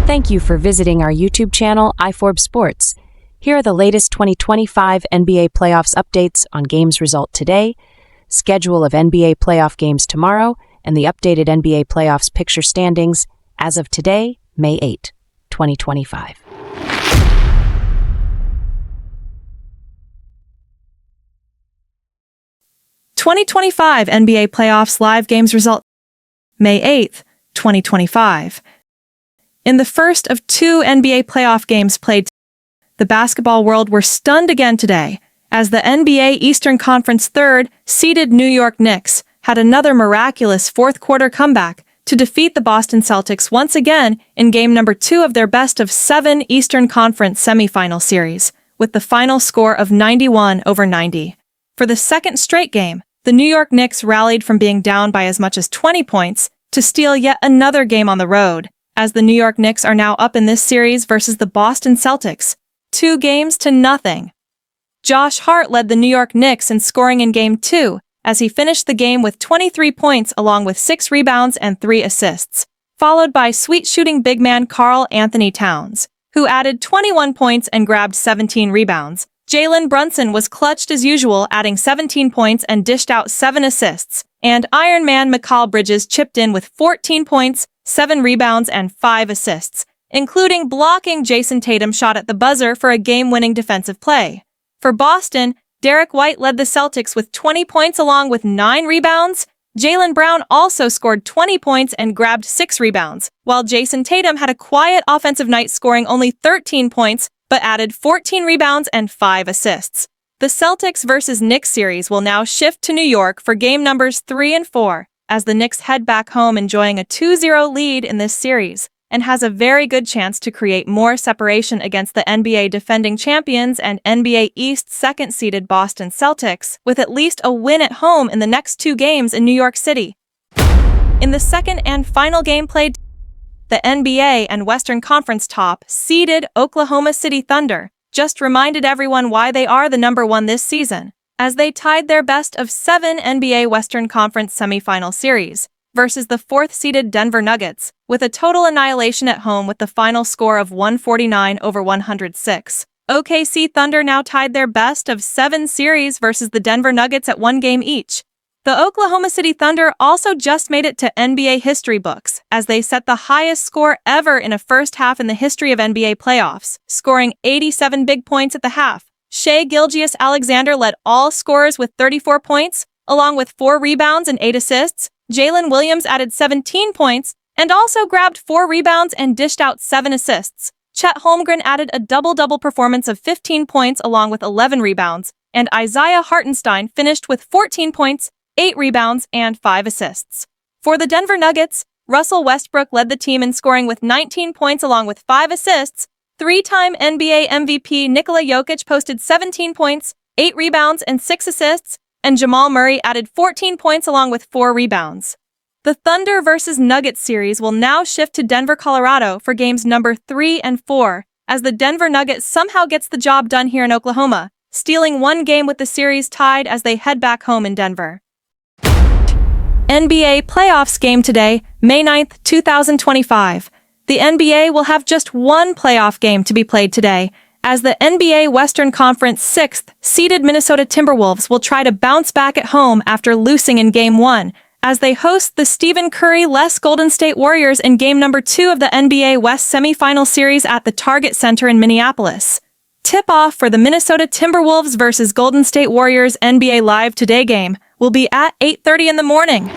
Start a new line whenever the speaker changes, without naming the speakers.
Thank you for visiting our YouTube channel, iForb Sports. Here are the latest 2025 NBA playoffs updates on games result today, schedule of NBA playoff games tomorrow, and the updated NBA playoffs picture standings as of today, May 8, 2025.
'25 NBA playoffs live games result May 8, 2025. In the first of two NBA playoff games played, the basketball world were stunned again today, as the NBA Eastern Conference third-seeded New York Knicks had another miraculous fourth-quarter comeback to defeat the Boston Celtics once again in game number 2 of their best-of-7 Eastern Conference Semifinal series, with the final score of 91-90. For the second straight game, the New York Knicks rallied from being down by as much as 20 points to steal yet another game on the road, as the New York Knicks are now up in this series versus the Boston Celtics, 2-0. Josh Hart led the New York Knicks in scoring in Game 2, as he finished the game with 23 points along with 6 rebounds and 3 assists, followed by sweet-shooting big man Karl Anthony Towns, who added 21 points and grabbed 17 rebounds. Jalen Brunson was clutched as usual, adding 17 points and dished out 7 assists, and Iron Man Mikal Bridges chipped in with 14 points, 7 rebounds, and 5 assists, including blocking Jason Tatum's shot at the buzzer for a game-winning defensive play. For Boston, Derek White led the Celtics with 20 points along with 9 rebounds. Jaylen Brown also scored 20 points and grabbed 6 rebounds, while Jason Tatum had a quiet offensive night, scoring only 13 points, but added 14 rebounds and 5 assists. The Celtics vs. Knicks series will now shift to New York for game numbers 3 and 4, as the Knicks head back home enjoying a 2-0 lead in this series, and has a very good chance to create more separation against the NBA defending champions and NBA East second-seeded Boston Celtics, with at least a win at home in the next 2 games in New York City. In the second and final game played, the NBA and Western Conference top-seeded Oklahoma City Thunder just reminded everyone why they are the number 1 this season, as they tied their best-of-7 NBA Western Conference semifinal series versus the 4th-seeded Denver Nuggets, with a total annihilation at home with the final score of 149-106. OKC Thunder now tied their best-of-7 series versus the Denver Nuggets at 1 game each. The Oklahoma City Thunder also just made it to NBA history books, as they set the highest score ever in a first half in the history of NBA playoffs, scoring 87 big points at the half. Shai Gilgeous-Alexander led all scorers with 34 points, along with 4 rebounds and 8 assists. Jalen Williams added 17 points and also grabbed 4 rebounds and dished out 7 assists. Chet Holmgren added a double-double performance of 15 points along with 11 rebounds, and Isaiah Hartenstein finished with 14 points, 8 rebounds, and 5 assists. For the Denver Nuggets, Russell Westbrook led the team in scoring with 19 points along with 5 assists. 3-time NBA MVP Nikola Jokic posted 17 points, 8 rebounds, and 6 assists, and Jamal Murray added 14 points along with 4 rebounds. The Thunder vs. Nuggets series will now shift to Denver, Colorado for games number 3 and 4, as the Denver Nuggets somehow gets the job done here in Oklahoma, stealing 1 game with the series tied as they head back home in Denver. NBA playoffs game today, May 9, 2025. The NBA will have just 1 playoff game to be played today, as the NBA Western Conference 6th-seeded Minnesota Timberwolves will try to bounce back at home after losing in Game 1, as they host the Stephen Curry-less Golden State Warriors in Game number 2 of the NBA West semifinal series at the Target Center in Minneapolis. Tip-off for the Minnesota Timberwolves vs. Golden State Warriors NBA Live Today game will be at 8:30 in the morning.